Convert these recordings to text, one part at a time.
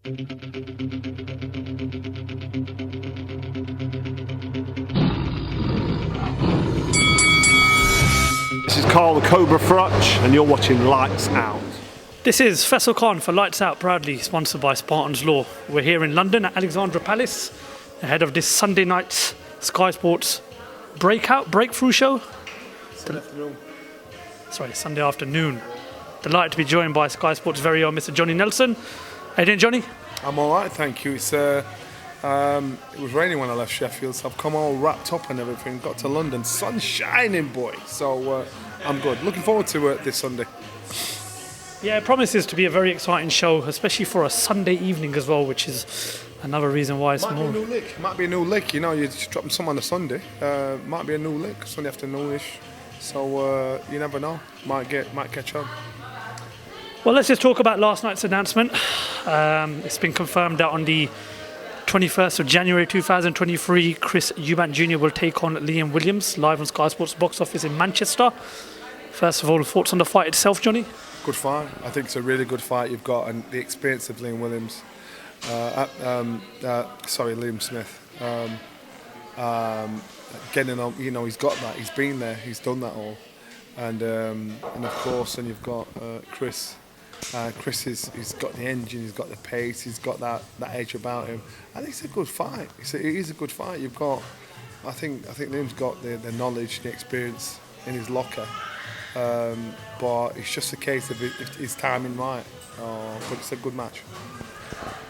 This is Carl the Cobra Frutch, and you're watching Lights Out. This is Faisal Khan for Lights Out, proudly sponsored by Spartans Law. We're here in London at Alexandra Palace, ahead of this Sunday night's Sky Sports breakthrough show. Sunday afternoon. Delighted to be joined by Sky Sports' very own Mr. Johnny Nelson. How you doing, Johnny? I'm all right, thank you. It was raining when I left Sheffield, so I've come all wrapped up and everything. Got to London, sun shining, boy. So I'm good. Looking forward to this Sunday. Yeah, it promises to be a very exciting show, especially for a Sunday evening as well, which is another reason why it's more. Might be a new lick. You know, you're dropping some on a Sunday. Might be a new lick, Sunday afternoonish. So you never know. Might catch on. Well, let's just talk about last night's announcement. It's been confirmed that on the 21st of January 2023, Chris Eubank Jr. will take on Liam Williams live on Sky Sports box office in Manchester. First of all, thoughts on the fight itself, Johnny? Good fight. I think it's a really good fight you've got, and the experience of Liam Williams. Liam Smith. Getting on, you know, he's got that. He's been there. He's done that all, and of course, and you've got Chris. Chris he's got the engine, he's got the pace, he's got that edge about him. I think it's a good fight. It is a good fight. You've got, I think Liam's got the knowledge, the experience in his locker, but it's just a case of his timing right. But it's a good match.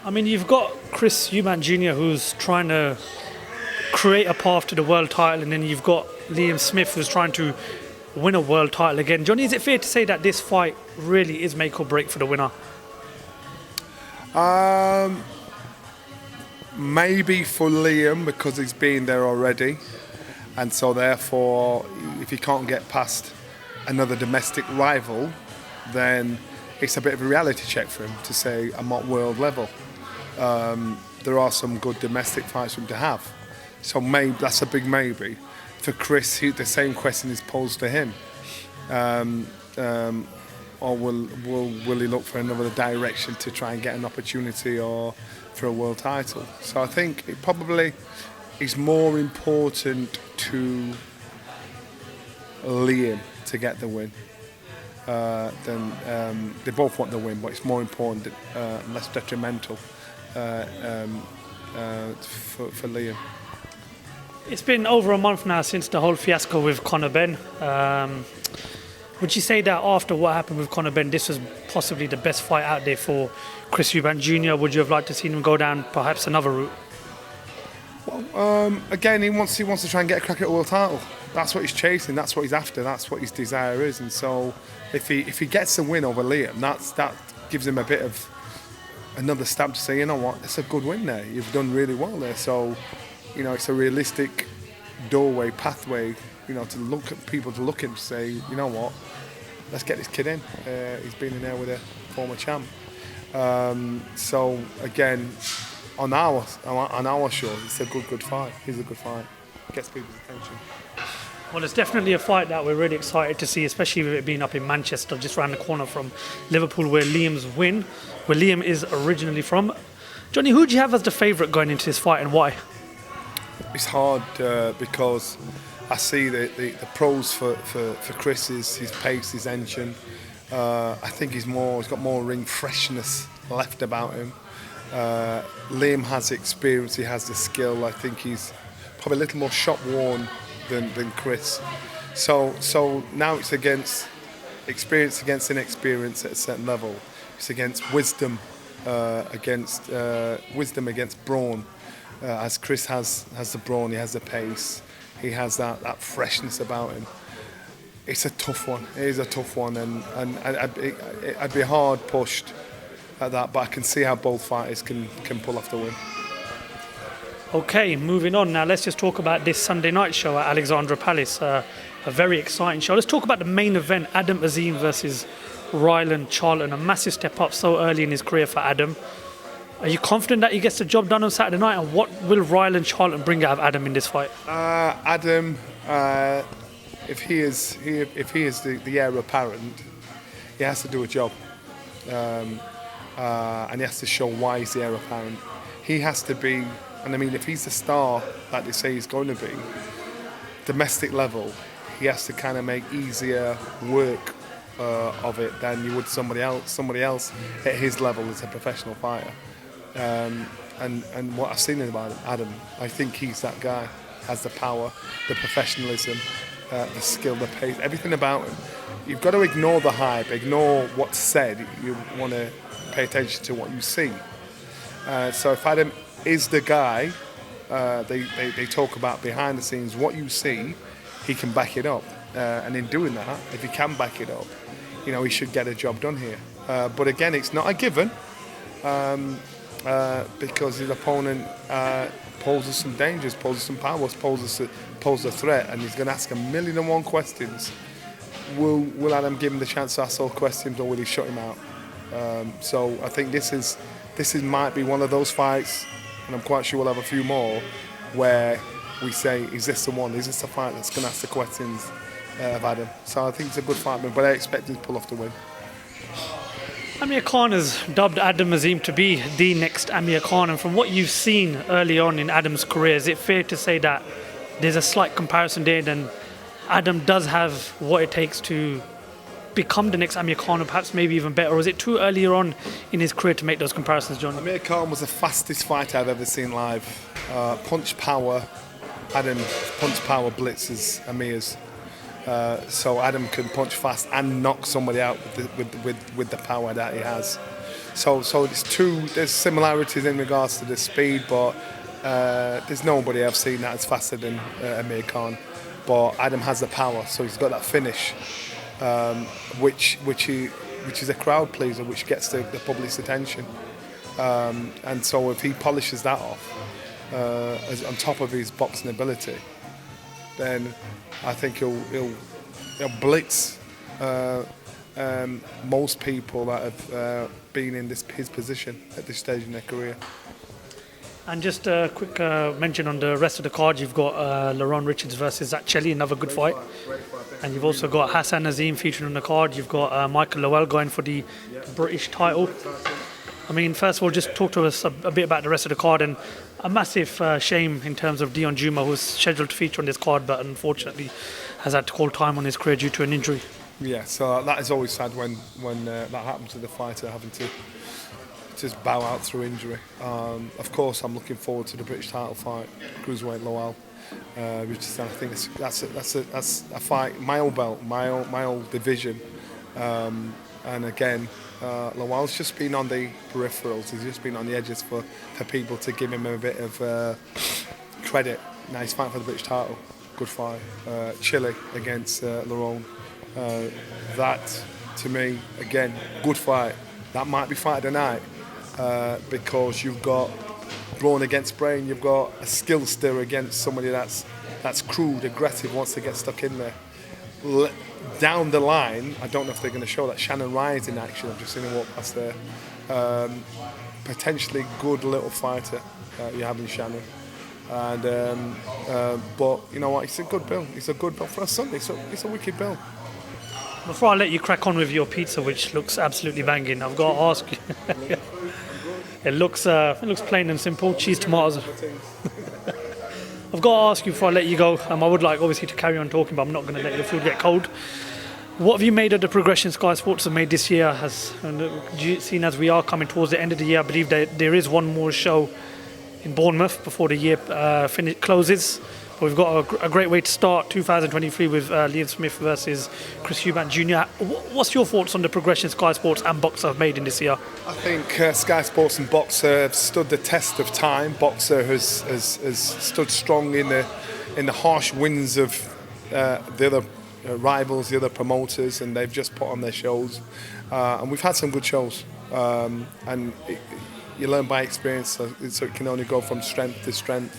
I mean, you've got Chris Eubank Jr. who's trying to create a path to the world title, and then you've got Liam Smith who's trying to win a world title again. Johnny, is it fair to say that this fight really is make or break for the winner? Maybe for Liam, because he's been there already, and so therefore if he can't get past another domestic rival, then it's a bit of a reality check for him to say I'm at world level. There are some good domestic fights for him to have, so maybe that's a big maybe. For Chris, the same question is posed to him, or will he look for another direction to try and get an opportunity or for a world title? So I think it probably is more important to Liam to get the win than they both want the win, but it's more important, less detrimental for Liam. It's been over a month now since the whole fiasco with Conor Benn. Would you say that after what happened with Conor Benn, this was possibly the best fight out there for Chris Eubank Jr.? Would you have liked to see him go down perhaps another route? Well, again, he wants to try and get a crack at a world title. That's what he's chasing. That's what he's after. That's what his desire is. And so, if he gets a win over Liam, that gives him a bit of another stamp to say, you know what, it's a good win there. You've done really well there. So, you know, it's a realistic pathway, you know, to look at people to look and say, you know what, let's get this kid in. He's been in there with a former champ. So again, on our show, it's a good fight. He's a good fight. Gets people's attention. Well, it's definitely a fight that we're really excited to see, especially with it being up in Manchester, just around the corner from Liverpool, where Liam is originally from. Johnny, who do you have as the favourite going into this fight, and why? It's hard because I see the pros for Chris is his pace, his engine. I think he's got more ring freshness left about him. Liam has experience, he has the skill. I think he's probably a little more shot worn than Chris. So now it's against experience against inexperience at a certain level. It's against wisdom against brawn. As Chris has the brawn, he has the pace, he has that freshness about him. It's a tough one. It is a tough one, and I'd be hard pushed at that. But I can see how both fighters can pull off the win. Okay, moving on now. Let's just talk about this Sunday night show at Alexandra Palace. A very exciting show. Let's talk about the main event: Adam Azim versus Charlton. A massive step up so early in his career for Adam. Are you confident that he gets the job done on Saturday night? And what will Charlton bring out of Adam in this fight? Adam, if he is the heir apparent, he has to do a job. and he has to show why he's the heir apparent. He has to be, and I mean, if he's the star that they say he's going to be, domestic level, he has to kind of make easier work of it than you would somebody else at his level as a professional fighter. And what I've seen about Adam, I think he's that guy. Has the power, the professionalism, the skill, the pace, everything about him. You've got to ignore the hype, ignore what's said. You want to pay attention to what you see. So if Adam is the guy, they talk about behind the scenes, what you see, he can back it up. And in doing that, if he can back it up, he should get a job done here. But again, it's not a given because his opponent poses some dangers, poses some powers, poses a threat, and he's going to ask 1,000,001 questions. Will Adam give him the chance to ask all questions, or will he shut him out? So I think this might be one of those fights, and I'm quite sure we'll have a few more, where we say, is this the one? Is this the fight that's going to ask the questions of Adam? So I think it's a good fight, but I expect him to pull off the win. Amir Khan has dubbed Adam Azim to be the next Amir Khan, and from what you've seen early on in Adam's career, is it fair to say that there's a slight comparison there, and Adam does have what it takes to become the next Amir Khan, or perhaps maybe even better, or is it too earlier on in his career to make those comparisons, John? Amir Khan was the fastest fighter I've ever seen live. Punch power, Adam's punch power blitzes Amir's. So Adam can punch fast and knock somebody out with the power that he has. So there's similarities in regards to the speed, but there's nobody I've seen that is faster than Amir Khan. But Adam has the power, so he's got that finish, which is a crowd pleaser, which gets the public's attention. And so if he polishes that off, on top of his boxing ability, then I think he'll blitz most people that have been in his position at this stage in their career. And just a quick mention on the rest of the card, you've got Laron Richards versus Zach Chelly, another good fight. And you've also got Hassan Azim featuring on the card. You've got Michael Lowell going for the British title. I mean, first of all, just talk to us a bit about the rest of the card, and a massive shame in terms of Dion Juma, who's scheduled to feature on this card, but unfortunately has had to call time on his career due to an injury. Yeah, so that is always sad when that happens to the fighter, having to just bow out through injury. Of course, I'm looking forward to the British title fight, Cruiserweight Lowell. Richardson, I think that's a fight, my old belt, my old division, and again, Lowell's just been on the peripherals. He's just been on the edges for people to give him a bit of credit. Now he's fighting for the British title. Good fight. Chile against Laron. That, to me, again, good fight. That might be fight of the night because you've got brawn against brain. You've got a skill stir against somebody that's crude, aggressive, wants to get stuck in there. Down the line, I don't know if they're going to show that. Shannon Ryan's in action. I've just seen him walk past there. Potentially good little fighter you have in Shannon. And but you know what? It's a good bill. It's a good bill for a Sunday. It's a wicked bill. Before I let you crack on with your pizza, which looks absolutely banging, I've got to ask you. It looks plain and simple. Cheese, tomatoes. I've got to ask you before I let you go. I would like obviously to carry on talking, but I'm not going to let your food get cold. What have you made of the progression Sky Sports have made this year? Seeing as we are coming towards the end of the year, I believe there is one more show in Bournemouth before the year closes. But we've got a great way to start 2023 with Liam Smith versus Chris Eubank Jr. What's your thoughts on the progression Sky Sports and Boxer have made in this year? I think Sky Sports and Boxer have stood the test of time. Boxer has stood strong in the harsh winds of the other rivals, the other promoters, and they've just put on their shows. And we've had some good shows. And you learn by experience, so it can only go from strength to strength.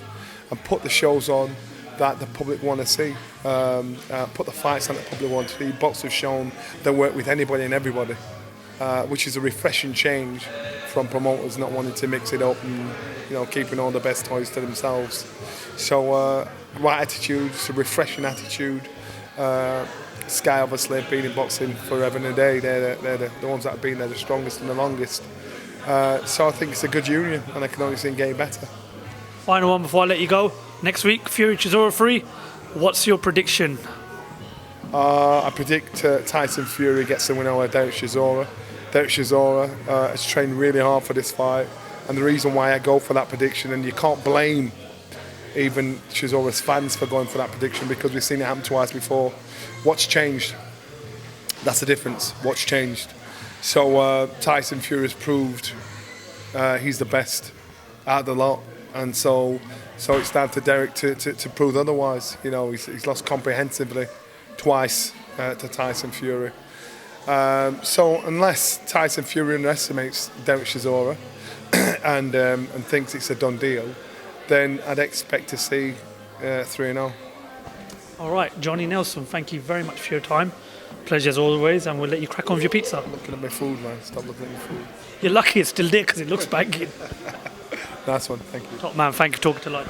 And put the shows on that the public want to see. Put the fights on that the public want to see. Boxers have shown they work with anybody and everybody, which is a refreshing change from promoters not wanting to mix it up and keeping all the best toys to themselves. So right attitude, it's a refreshing attitude. Sky obviously have been in boxing forever and a day. They're the ones that have been there the strongest and the longest. So I think it's a good union, and I can only see him getting better. Final one before I let you go. Next week, Fury Chisora 3. What's your prediction? I predict Tyson Fury gets the win over Derek Chisora. Derek Chisora has trained really hard for this fight, and the reason why I go for that prediction, and you can't blame even Chisora's fans for going for that prediction, because we've seen it happen twice before. What's changed? That's the difference. What's changed? So Tyson Fury has proved he's the best out of the lot, and so it's down to Derek to prove otherwise. You know, he's lost comprehensively twice to Tyson Fury. So unless Tyson Fury underestimates Derek Chisora and thinks it's a done deal, then I'd expect to see 3-0. All right, Johnny Nelson, thank you very much for your time. Pleasure as always, and we'll let you crack on with your pizza. Looking at my food, man. Stop looking at my food. You're lucky it's still there because it looks banging. Nice one, thank you. Top man, thank you for talking to like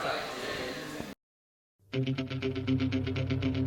that.